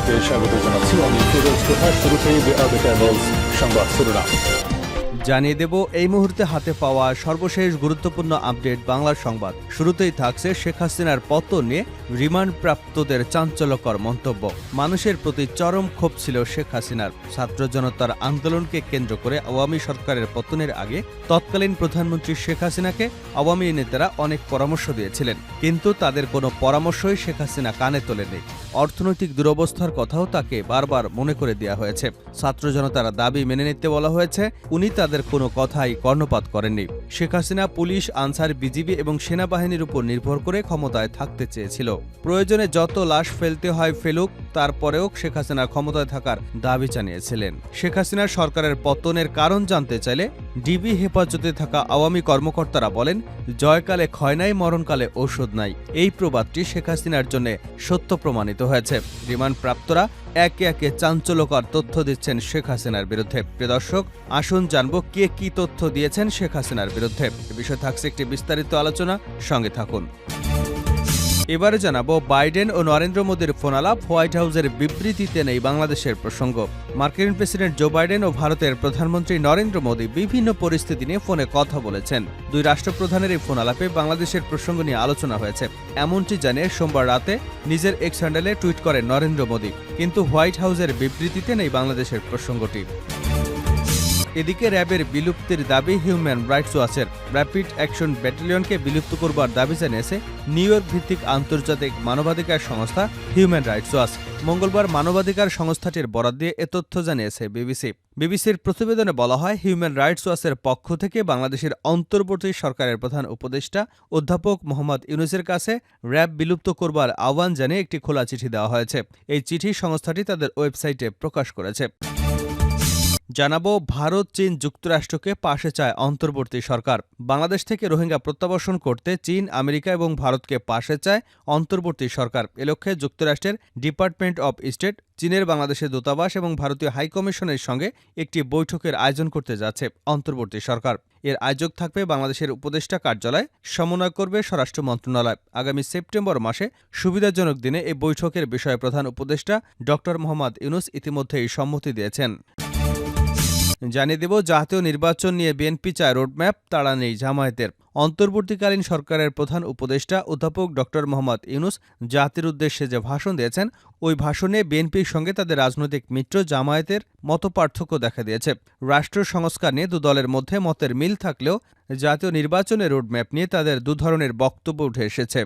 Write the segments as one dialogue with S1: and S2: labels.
S1: আপনাদেরকে স্বাগত জানাচ্ছি। আমি ফিরোজ তোহা। শুরুতেই সংবাদ শিরোনাম
S2: জানিয়ে দেব এই মুহূর্তে হাতে পাওয়া সর্বশেষ গুরুত্বপূর্ণ আপডেট বাংলা সংবাদ। শুরুতেই থাকছে শেখ হাসিনার পতন নিয়ে রিমান্ডপ্রাপ্তদের চাঞ্চল্যকর মন্তব্য। মানুষের প্রতি চরম ক্ষোভ ছিল শেখ হাসিনার। ছাত্র জনতার আন্দোলনকে কেন্দ্র করে আওয়ামী সরকারের পতনের আগে তৎকালীন প্রধানমন্ত্রী শেখ হাসিনাকে আওয়ামী নেতারা অনেক পরামর্শ দিয়েছিলেন, কিন্তু তাদের কোনো পরামর্শই শেখ হাসিনা কানে তোলেনি। অর্থনৈতিক দুরবস্থার কথাও তাকে বারবার মনে করে দেওয়া হয়েছে। ছাত্র জনতার দাবি মেনে নিতে বলা হয়েছে, উনি তাদের কোনো কথাই কর্ণপাত করেননি। Sheikh Hasina police, answer, BGB এবং সেনাবাহিনীর উপর নির্ভর করে ক্ষমতায় থাকতে চেয়েছিল। প্রয়োজনে যত লাশ ফেলতে হয় ফেলুক, তারপরেও শেখ হাসিনা ক্ষমতায় থাকার দাবি জানিয়েছিলেন। শেখ হাসিনার সরকারের পতনের কারণ জানতে চাইলে ডিবি হেফাজতে থাকা আওয়ামী কর্মকর্তারা বলেন, জয়কালে ক্ষয় নাই, মরণকালে ঔষধ নাই। এই প্রবাদটি শেখ হাসিনার জন্য সত্য প্রমাণিত হয়েছে। রিমান্ডপ্রাপ্তরা একে একে চাঞ্চল্যকর তথ্য দিচ্ছেন শেখ হাসিনার বিরুদ্ধে। প্রিয় দর্শক, আসুন জানবো কে কি তথ্য দিয়েছেন শেখ হাসিনার বিরুদ্ধে। এ বিষয়ে থাকছে একটি বিস্তারিত আলোচনা, সঙ্গে থাকুন। এবারে জানাবো বাইডেন ও নরেন্দ্র মোদীর ফোনালাপ, হোয়াইট হাউসের বিবৃতিতে নেই বাংলাদেশের প্রসঙ্গ। মার্কিন প্রেসিডেন্ট জো বাইডেন ও ভারতের প্রধানমন্ত্রী নরেন্দ্র মোদী বিভিন্ন পরিস্থিতি নিয়ে ফোনে কথা বলেছেন। দুই রাষ্ট্রপ্রধানের এই ফোনালাপে বাংলাদেশের প্রসঙ্গ নিয়ে আলোচনা হয়েছে, এমনটি জানিয়ে সোমবার রাতে নিজের এক্স হ্যান্ডেলে টুইট করেন নরেন্দ্র মোদী। কিন্তু হোয়াইট হাউসের বিবৃতিতে নেই বাংলাদেশের প্রসঙ্গটি। এদিকে র্যাবের বিলুপ্তির দাবি হিউম্যান রাইটস ওয়াচের। র্যাপিড অ্যাকশন ব্যাটালিয়নকে বিলুপ্ত করবার দাবি জানিয়েছে নিউ ইয়র্ক ভিত্তিক আন্তর্জাতিক মানবাধিকার সংস্থা হিউম্যান রাইটস ওয়াচ। মঙ্গলবার মানবাধিকার সংস্থাটির বরাত দিয়ে এ তথ্য জানিয়েছে বিবিসির প্রতিবেদনে বলা হয়, হিউম্যান রাইটস ওয়াচের পক্ষ থেকে বাংলাদেশের অন্তর্বর্তী সরকারের প্রধান উপদেষ্টা অধ্যাপক মোহাম্মদ ইউনূসের কাছে র্যাব বিলুপ্ত করবার আহ্বান জানিয়ে একটি খোলা চিঠি দেওয়া হয়েছে। এই চিঠি সংস্থাটি তাদের ওয়েবসাইটে প্রকাশ করেছে। জানাবো ভারত, চীন, যুক্তরাষ্ট্রকে পাশে চায় অন্তর্বর্তী সরকার। বাংলাদেশ থেকে রোহিঙ্গা প্রত্যাবাসন করতে চীন, আমেরিকা এবং ভারতকে পাশে চায় অন্তর্বর্তী সরকার। এ লক্ষ্যে যুক্তরাষ্ট্রের ডিপার্টমেন্ট অব স্টেট চীনের বাংলাদেশের দূতাবাস এবং ভারতীয় হাইকমিশনের সঙ্গে একটি বৈঠকের আয়োজন করতে যাচ্ছে অন্তর্বর্তী সরকার। এর আয়োজক থাকবে বাংলাদেশের উপদেষ্টা কার্যালয়, সমন্বয় করবে স্বরাষ্ট্র মন্ত্রণালয়। আগামী সেপ্টেম্বর মাসে সুবিধাজনক দিনে এই বৈঠকের বিষয়ে প্রধান উপদেষ্টা ড মোহাম্মদ ইউনূস ইতিমধ্যেই সম্মতি দিয়েছেন। জানিয়ে দেব, জাতীয় নির্বাচন নিয়ে বিএনপি চায় রোডম্যাপ, তাড়া নেই জামায়াতের। অন্তর্বর্তীকালীন সরকারের প্রধান উপদেষ্টা অধ্যাপক ড মোহাম্মদ ইউনূস জাতির উদ্দেশ্যে যে ভাষণ দিয়েছেন, ওই ভাষণে বিএনপির সঙ্গে তাদের রাজনৈতিক মিত্র জামায়াতের মতপার্থক্য দেখা দিয়েছে। রাষ্ট্র সংস্কার নিয়ে দু দলের মধ্যে মতের মিল থাকলেও জাতীয় নির্বাচনের রোডম্যাপ নিয়ে তাদের দুধরনের বক্তব্য উঠে এসেছে।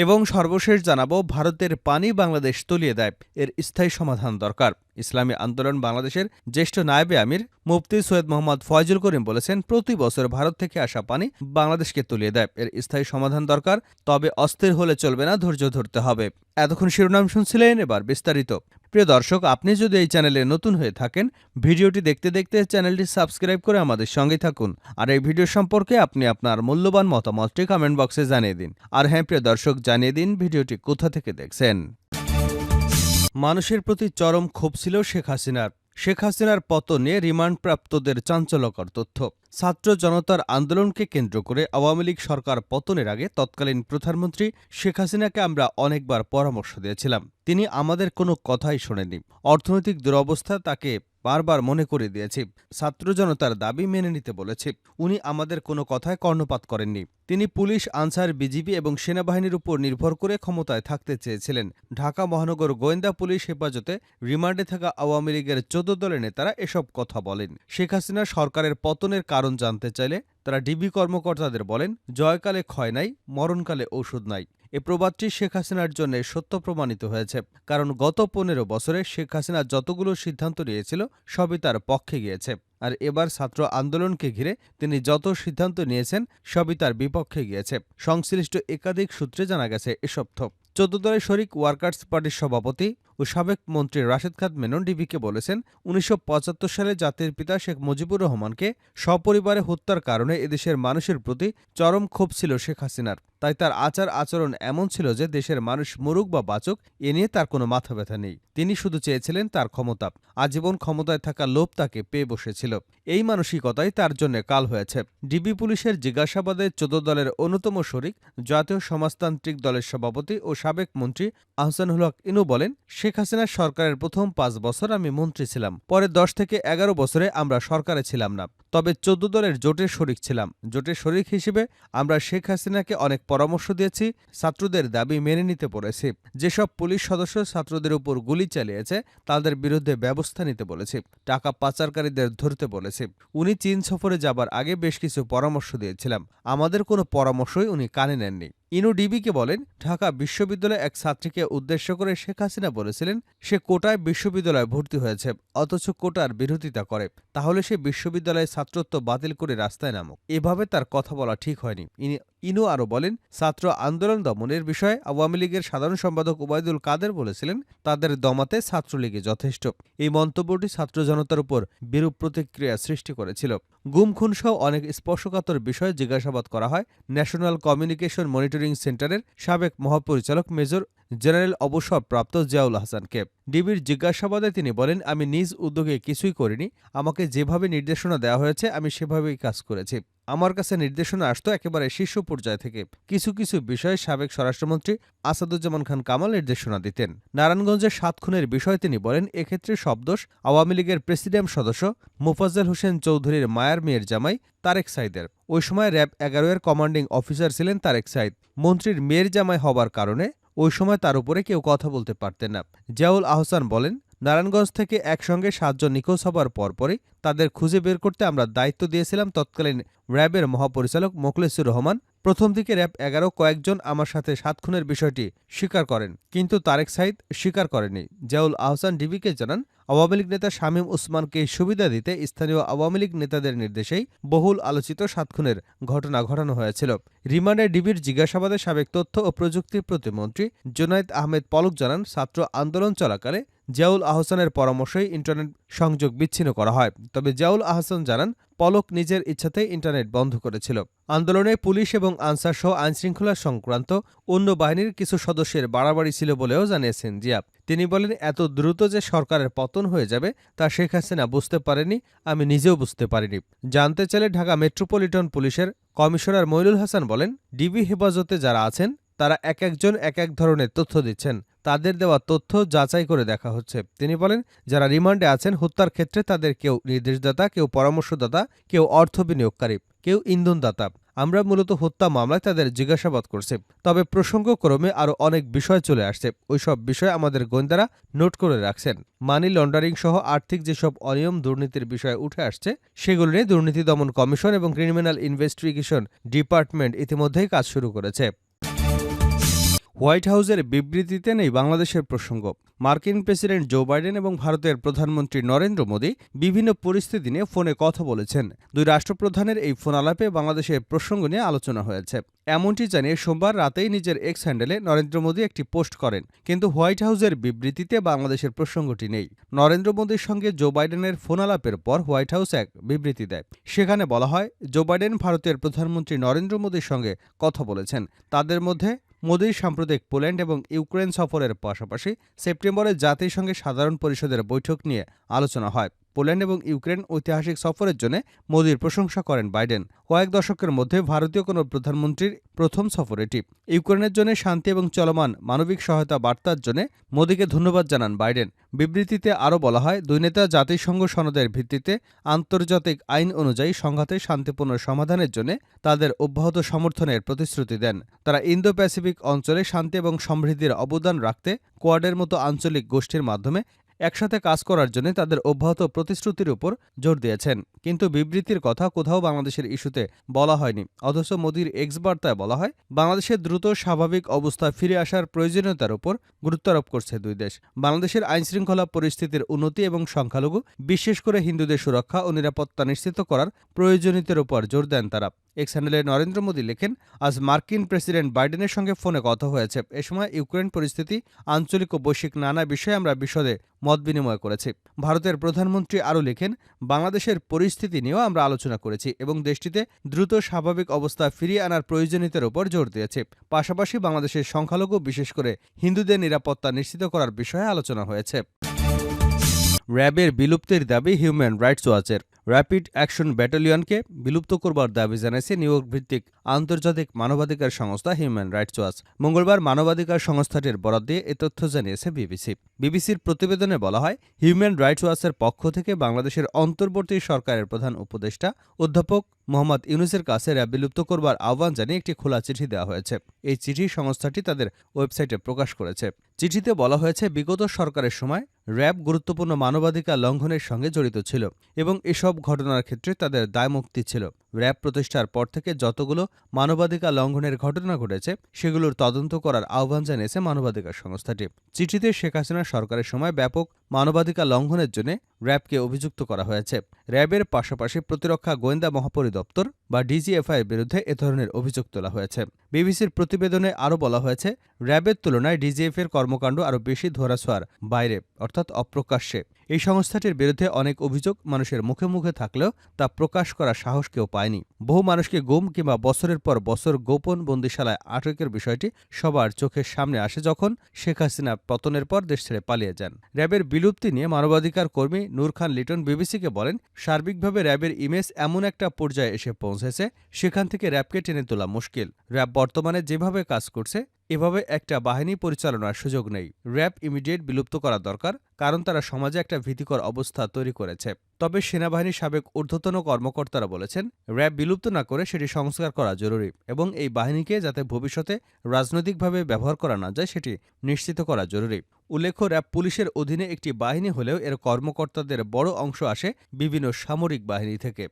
S2: এবং সর্বশেষ জানাবো, ভারতের পানি বাংলাদেশ তলিয়ে দেয়, এর স্থায়ী সমাধান দরকার। ইসলামী আন্দোলন বাংলাদেশের জ্যেষ্ঠ নায়েবে আমির মুফতি সৈয়দ মোহাম্মদ ফয়জুল করিম বলেছেন, প্রতি বছর ভারত থেকে আসা পানি বাংলাদেশকে তলিয়ে দেয়, এর স্থায়ী সমাধান দরকার। তবে অস্থির হলে চলবে না, ধৈর্য ধরতে হবে। এতক্ষণ শিরোনাম শুনছিলেন, এবার বিস্তারিত। প্রিয় দর্শক, আপনি যদি এই চ্যানেলে নতুন হয়ে থাকেন, ভিডিওটি দেখতে দেখতে চ্যানেলটি সাবস্ক্রাইব করে আমাদের সঙ্গে থাকুন। আর এই ভিডিও সম্পর্কে আপনি আপনার মূল্যবান মতামতটি কমেন্ট বক্সে জানিয়ে দিন। আর হ্যাঁ প্রিয় দর্শক, জানিয়ে দিন ভিডিওটি কোথা থেকে দেখছেন। মানুষের প্রতি চরম ক্ষোভ ছিল শেখ হাসিনার। শেখ হাসিনার পতন নিয়ে রিমান্ডপ্রাপ্তদের চাঞ্চল্যকর তথ্য। ছাত্র জনতার আন্দোলনকে কেন্দ্র করে আওয়ামী লীগ সরকার পতনের আগে তৎকালীন প্রধানমন্ত্রী শেখ হাসিনাকে আমরা অনেকবার পরামর্শ দিয়েছিলাম, তিনি আমাদের কোনো কথাই শোনেননি। অর্থনৈতিক দুরবস্থা তাকে বারবার মনে করে দিয়েছি। ছাত্র জনতার দাবি মেনে নিতে বলেছি, উনি আমাদের কোনো কথায় কর্ণপাত করেননি। তিনি পুলিশ, আনসার, বিজিবি এবং সেনাবাহিনীর উপর নির্ভর করে ক্ষমতায় থাকতে চেয়েছিলেন। ঢাকা মহানগর গোয়েন্দা পুলিশ হেফাজতে রিমান্ডে থাকা আওয়ামী লীগের 14 দলের নেতারা এসব কথা বলেন। শেখ হাসিনা সরকারের পতনের কারণ জানতে চাইলে তারা ডিবি কর্মকর্তাদের বলেন, জয়কালে ক্ষয় নাই, মরণকালে ঔষধ নাই। এ প্রবাদটি শেখ হাসিনার জন্য সত্য প্রমাণিত হয়েছে, কারণ গত 15 বছরে শেখ হাসিনা যতগুলো সিদ্ধান্ত নিয়েছিল সবই তার পক্ষে গিয়েছে। আর এবার ছাত্র আন্দোলনকে ঘিরে তিনি যত সিদ্ধান্ত নিয়েছেন সবই তার বিপক্ষে গিয়েছে। সংশ্লিষ্ট একাধিক সূত্রে জানা গেছে এসব। 14 দলের শরিক ওয়ার্কার্স পার্টির সভাপতি ও সাবেক মন্ত্রী রাশেদ খান মেনন ডিবিকে বলেছেন, ১৯৭৫ সালে জাতির পিতা শেখ মুজিবুর রহমানকে সপরিবারে হত্যার কারণে এদেশের মানুষের প্রতি চরম ক্ষোভ ছিল শেখ হাসিনার। তাই তার আচরণ এমন ছিল যে দেশের মানুষ মরুক বা বাঁচুক এ নিয়ে তার কোনো মাথা ব্যথা নেই। তিনি শুধু চেয়েছিলেন তার ক্ষমতা। আজীবন ক্ষমতায় থাকা লোভ তাকে পেয়ে বসেছিল। এই মানসিকতাই তার জন্য কাল হয়েছে। ডিবি পুলিশের জিজ্ঞাসাবাদে ১৪ দলের অন্যতম শরিক জাতীয় সমাজতান্ত্রিক দলের সভাপতি ও সাবেক মন্ত্রী আহসানুল হক ইনু বলেন, শেখ হাসিনার সরকারের প্রথম ৫ বছর আমি মন্ত্রী ছিলাম। পরে ১০ থেকে ১১ বছরে আমরা সরকারে ছিলাম না, তবে ১৪ দলের জোটের শরিক ছিলাম। জোটের শরিক হিসেবে আমরা শেখ হাসিনাকে অনেক পরামর্শ দিয়েছি, ছাত্রদের দাবি মেনে নিতে পেরেছি। যেসব পুলিশ সদস্য ছাত্রদের উপর গুলি চালিয়েছে তাদের বিরুদ্ধে ব্যবস্থা নিতে বলেছি, টাকা পাচারকারীদের ধরতে বলেছি। উনি চীন সফরে যাবার আগে বেশ কিছু পরামর্শ দিয়েছিলাম, আমাদের কোনো পরামর্শই উনি কানে নেননি। ইনু ডিবিকে বলেন, ঢাকা বিশ্ববিদ্যালয়ে এক ছাত্রীকে উদ্দেশ্য করে শেখ হাসিনা বলেছিলেন সে কোটায় বিশ্ববিদ্যালয়ে ভর্তি হয়েছে, অথচ কোটার বিরোধিতা করে, তাহলে সে বিশ্ববিদ্যালয়ে ছাত্রত্ব বাতিল করে রাস্তায় নামুক। এভাবে তার কথা বলা ঠিক হয়নি। ইনু আরও বলেন, ছাত্র আন্দোলন দমনের বিষয়ে আওয়ামী লীগের সাধারণ সম্পাদক ওবায়দুল কাদের বলেছিলেন তাদের দমাতে ছাত্রলীগই যথেষ্ট। এই মন্তব্যটি ছাত্র জনতার উপর বিরূপ প্রতিক্রিয়া সৃষ্টি করেছিল। গুম খুনসহ অনেক স্পর্শকাতর বিষয়ে জিজ্ঞাসাবাদ করা হয় ন্যাশনাল কমিউনিকেশন মনিটরিং সেন্টারের সাবেক মহাপরিচালক মেজর জেনারেল অবসরপ্রাপ্ত জিয়াউল হাসানকে। ডিবির জিজ্ঞাসাবাদে তিনি বলেন, আমি নিজ উদ্যোগে কিছুই করিনি, আমাকে যেভাবে নির্দেশনা দেওয়া হয়েছে আমি সেভাবেই কাজ করেছি। আমার কাছে নির্দেশনা আসতো একেবারে শীর্ষ পর্যায় থেকে। কিছু কিছু বিষয়ে সাবেক স্বরাষ্ট্রমন্ত্রী আসাদুজ্জামান খান কামাল নির্দেশনা দিতেন। নারায়ণগঞ্জের ৭ খুনের বিষয়ে তিনি বলেন, এক্ষেত্রে সব দোষ আওয়ামী লীগের প্রেসিডিয়াম সদস্য মোফাজ্জল হোসেন চৌধুরীর মায়ার মেয়ের জামাই তারেক সাইদের। ওই সময় র্যাব ১১ এর কমান্ডিং অফিসার ছিলেন তারেক সাইদ। মন্ত্রীর মেয়ের জামাই হবার কারণে ওই সময় তার উপরে কেউ কথা বলতে পারতেন না। জিয়াউল আহসান বলেন, নারায়ণগঞ্জ থেকে একসঙ্গে ৭ জন নিখোঁজ হবার পরপরই তাদের খুঁজে বের করতে আমরা দায়িত্ব দিয়েছিলাম তৎকালীন র্যাবের মহাপরিচালক মোখলেসুর রহমান। প্রথম দিকে র্যাব ১১ কয়েকজন আমার সাথে ৭ খুনের বিষয়টি স্বীকার করেন, কিন্তু তারেক সাইদ স্বীকার করেনি। জিয়াউল আহসান ডিবিকে জানান, আওয়ামী লীগ নেতা শামীম ওসমানকে সুবিধা দিতে স্থানীয় আওয়ামী লীগ নেতাদের নির্দেশেই বহুল আলোচিত ৭ খুনের ঘটনা ঘটানো হয়েছিল। রিমান্ডে ডিবির জিজ্ঞাসাবাদে সাবেক তথ্য ও প্রযুক্তি প্রতিমন্ত্রী জুনাইদ আহমেদ পলক জানান, ছাত্র আন্দোলন চলাকালে জিয়াউল আহসানের পরামর্শেই ইন্টারনেট সংযোগ বিচ্ছিন্ন করা হয়। তবে জিয়াউল আহসান জানান, পলক নিজের ইচ্ছাতেই ইন্টারনেট বন্ধ করেছিল। আন্দোলনে পুলিশ এবং আনসার সহ আইনশৃঙ্খলা সংক্রান্ত অন্য বাহিনীর কিছু সদস্যের বাড়াবাড়ি ছিল বলেও জানিয়েছেন জিয়া। তিনি বলেন, এত দ্রুত যে সরকারের পতন হয়ে যাবে তা শেখ হাসিনা বুঝতে পারেনি, আমি নিজেও বুঝতে পারিনি। জানতে চাইলে ঢাকা মেট্রোপলিটন পুলিশের কমিশনার মইনুল হাসান বলেন, ডিবি হেফাজতে যারা আছেন তারা একজন এক ধরনের তথ্য দিচ্ছেন, তাদের দেওয়া তথ্য যাচাই করে দেখা হচ্ছে। তিনি বলেন, যারা রিমান্ডে আছেন হত্যার ক্ষেত্রে তাদের কেউ নির্দেশদাতা, কেউ পরামর্শদাতা, কেউ অর্থ বিনিয়োগকারী, কেউ ইন্ধনদাতা। আমরা মূলত হত্যা মামলায় তাদের জিজ্ঞাসাবাদ করছি। তবে প্রসঙ্গক্রমে আরও অনেক বিষয় চলে আসছে, ওইসব বিষয় আমাদের গোয়েন্দারা নোট করে রাখছেন। মানি লন্ডারিং সহ আর্থিক যেসব অনিয়ম দুর্নীতির বিষয় উঠে আসছে সেগুলো নিয়ে দুর্নীতি দমন কমিশন এবং ক্রিমিনাল ইনভেস্টিগেশন ডিপার্টমেন্ট ইতিমধ্যেই কাজ শুরু করেছে। হোয়াইট হাউসের বিবৃতিতে নেই বাংলাদেশের প্রসঙ্গ। মার্কিন প্রেসিডেন্ট জো বাইডেন এবং ভারতের প্রধানমন্ত্রী নরেন্দ্র মোদী বিভিন্ন পরিস্থিতি নিয়ে ফোনে কথা বলেছেন। দুই রাষ্ট্রপ্রধানের এই ফোন আলাপে বাংলাদেশের প্রসঙ্গ নিয়ে আলোচনা হয়েছে। এমনটি জানিয়ে সোমবার রাতেই নিজের এক্স হ্যান্ডেলে নরেন্দ্র মোদী একটি পোস্ট করেন, কিন্তু হোয়াইট হাউসের বিবৃতিতে বাংলাদেশের প্রসঙ্গটি নেই। নরেন্দ্র মোদীর সঙ্গে জো বাইডেনের ফোন আলাপের পর হোয়াইট হাউস এক বিবৃতি দেয়। সেখানে বলা হয়, জো বাইডেন ভারতের প্রধানমন্ত্রী নরেন্দ্র মোদীর সঙ্গে কথা বলেছেন। তাদের মধ্যে মোদীর সাম্প্রতিক পোল্যান্ড এবং ইউক্রেন সফরের পাশাপাশি সেপ্টেম্বরে জাতিসংঘের সাধারণ পরিষদের বৈঠক নিয়ে আলোচনা হয়। পোল্যান্ড এবং ইউক্রেন ঐতিহাসিক সফরের জন্য মোদীর প্রশংসা করেন বাইডেন। কয়েক দশকের মধ্যে ভারতীয় কোনো প্রধানমন্ত্রীর প্রথম সফর এটি। ইউক্রেনের জন্য শান্তি এবং চলমান মানবিক সহায়তা বার্তার জন্য মোদীকে ধন্যবাদ জানান বাইডেন। বিবৃতিতে আরও বলা হয়, দুই নেতা জাতিসংঘ সনদের ভিত্তিতে আন্তর্জাতিক আইন অনুযায়ী সংঘাতের শান্তিপূর্ণ সমাধানের জন্য তাদের অব্যাহত সমর্থনের প্রতিশ্রুতি দেন। তারা ইন্দো প্যাসিফিক অঞ্চলে শান্তি এবং সমৃদ্ধির অবদান রাখতে কোয়াডের মতো আঞ্চলিক গোষ্ঠীর মাধ্যমে একসাথে কাজ করার জন্য তাদের অব্যাহত প্রতিশ্রুতির উপর জোর দিয়েছেন। কিন্তু বিবৃতির কথা কোথাও বাংলাদেশের ইস্যুতে বলা হয়নি। অথচ মোদির এক্স বার্তায় বলা হয়, বাংলাদেশের দ্রুত স্বাভাবিক অবস্থা ফিরে আসার প্রয়োজনীয়তার উপর গুরুত্ব আরোপ করছে দুই দেশ। বাংলাদেশের আইনশৃঙ্খলা পরিস্থিতির উন্নতি এবং সংখ্যালঘু, বিশেষ করে হিন্দুদের সুরক্ষা ও নিরাপত্তা নিশ্চিত করার প্রয়োজনীয়তার উপর জোর দেন তারা। এক্স হ্যান্ডেলে নরেন্দ্র মোদী লেখেন, আজ মার্কিন প্রেসিডেন্ট বাইডেনের সঙ্গে ফোনে কথা হয়েছে। এ সময় ইউক্রেন পরিস্থিতি, আঞ্চলিক ও বৈশ্বিক নানা বিষয়ে আমরা বিশদে মত বিনিময় করেছি। ভারতের প্রধানমন্ত্রী আরও লেখেন, বাংলাদেশের পরিস্থিতি নিয়েও আমরা আলোচনা করেছি এবং দেশটিতে দ্রুত স্বাভাবিক অবস্থা ফিরিয়ে আনার প্রয়োজনীয়তার উপর জোর দিয়েছে। পাশাপাশি বাংলাদেশের সংখ্যালঘু, বিশেষ করে হিন্দুদের নিরাপত্তা নিশ্চিত করার বিষয়ে আলোচনা হয়েছে। র্যাবের বিলুপ্তির দাবি হিউম্যান রাইটস ওয়াচের। র্যাপিড অ্যাকশন ব্যাটালিয়নকে বিলুপ্ত করবার দাবি জানিয়েছে নিউইয়র্ক ভিত্তিক আন্তর্জাতিক মানবাধিকার সংস্থা হিউম্যান রাইটস ওয়াচ। মঙ্গলবার মানবাধিকার সংস্থাটির বরাত দিয়ে এ তথ্য জানিয়েছে বিবিসি। বিবিসির প্রতিবেদনে বলা হয়, হিউম্যান রাইটস ওয়াচের পক্ষ থেকে বাংলাদেশের অন্তর্বর্তী সরকারের প্রধান উপদেষ্টা অধ্যাপক মোহাম্মদ ইউনূসের কাছে র্যাব বিলুপ্ত করবার আহ্বান জানিয়ে একটি খোলা চিঠি দেওয়া হয়েছে। এই চিঠি সংস্থাটি তাদের ওয়েবসাইটে প্রকাশ করেছে। চিঠিতে বলা হয়েছে, বিগত সরকারের সময় র্যাব গুরুত্বপূর্ণ মানবাধিকার লঙ্ঘনের সঙ্গে জড়িত ছিল এবং এসব ঘটনার ক্ষেত্রে তাদের দায়মুক্তি ছিল। র্যাব প্রতিষ্ঠার পর থেকে যতগুলো মানবাধিকার লঙ্ঘনের ঘটনা ঘটেছে সেগুলোর তদন্ত করার আহ্বান জানিয়েছে মানবাধিকার সংস্থাটি। চিঠিতে শেখ হাসিনা সরকারের সময় ব্যাপক মানবাধিকার লঙ্ঘনের জন্য র্যাবকে অভিযুক্ত করা হয়েছে। র্যাবের পাশাপাশি প্রতিরক্ষা গোয়েন্দা মহাপরিদপ্তর বা ডিজিএফআইয়ের বিরুদ্ধে এ ধরনের অভিযোগ তোলা হয়েছে। বিবিসির প্রতিবেদনে আরও বলা হয়েছে, র্যাবের তুলনায় ডিজিএফের কর্মকাণ্ড আরও বেশি ধরাছোঁয়ার বাইরে, অর্থাৎ অপ্রকাশ্যে। এই সংস্থাটির বিরুদ্ধে অনেক অভিযোগ মানুষের মুখে মুখে থাকলেও তা প্রকাশ করার সাহস কেউ পায়নি। বহু মানুষকে গুম কিংবা বছরের পর বছর গোপন বন্দিশালায় আটকের বিষয়টি সবার চোখের সামনে আসে যখন শেখ হাসিনা পতনের পর দেশ ছেড়ে পালিয়ে যান। র্যাবের বিলুপ্তি নিয়ে মানবাধিকার কর্মী নূর খান লিটন বিবিসিকে বলেন, সার্বিকভাবে র্যাবের ইমেজ এমন একটা পর্যায়ে এসে পৌঁছেছে, সেখান থেকে র্যাবকে টেনে তোলা মুশকিল। র্যাব বর্তমানে যেভাবে কাজ করছে, এভাবে একটা বাহিনী পরিচালনার সুযোগ নেই। র্যাব ইমিডিয়েট বিলুপ্ত করা দরকার, কারণ তারা সমাজে একটা ভীতিকর অবস্থা তৈরি করেছে। তবে সেনাবাহিনীর সাবেক ঊর্ধ্বতন কর্মকর্তারা বলেছেন, র্যাব বিলুপ্ত না করে সেটি সংস্কার করা জরুরি এবং এই বাহিনীকে যাতে ভবিষ্যতে রাজনৈতিকভাবে ব্যবহার করা না যায় সেটি নিশ্চিত করা জরুরি। উল্লেখ্য, র্যাব পুলিশের অধীনে একটি বাহিনী হলেও এর কর্মকর্তাদের বড় অংশ আসে বিভিন্ন সামরিক বাহিনী থেকে।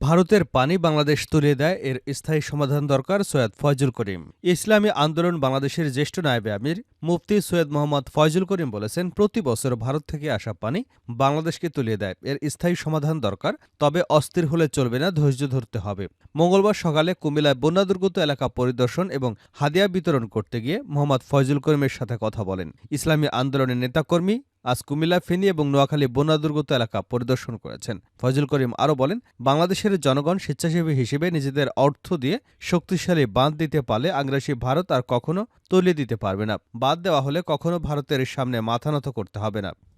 S2: ভারতের পানি বাংলাদেশ তুলিয়ে দেয়, এর স্থায়ী সমাধান দরকার, সৈয়দ ফয়জুল করিম। ইসলামী আন্দোলন বাংলাদেশের জ্যেষ্ঠ নায়েবে আমির মুফতি সৈয়দ মোহাম্মদ ফয়জুল করিম বলেছেন, প্রতি বছর ভারত থেকে আসা পানি বাংলাদেশকে তুলিয়ে দেয়, এর স্থায়ী সমাধান দরকার। তবে অস্থির হলে চলবে না, ধৈর্য ধরতে হবে। মঙ্গলবার সকালে কুমিল্লায় বন্যাদুর্গত এলাকা পরিদর্শন এবং হাদিয়া বিতরণ করতে গিয়ে মোহাম্মদ ফয়জুল করিমের সাথে কথা বলেন। ইসলামী আন্দোলনের নেতাকর্মী আজ কুমিল্লা, ফেনী এবং নোয়াখালী বন্যাদুর্গত এলাকা পরিদর্শন করেছেন। ফয়জুল করিম আরও বলেন, বাংলাদেশের জনগণ স্বেচ্ছাসেবী হিসেবে নিজেদের অর্থ দিয়ে শক্তিশালী বাঁধ দিতে পারলে আগ্রাসী ভারত আর কখনো তলিয়ে দিতে পারবে না। বাঁধ দেওয়া হলে কখনো ভারতের সামনে মাথা নত করতে হবে না।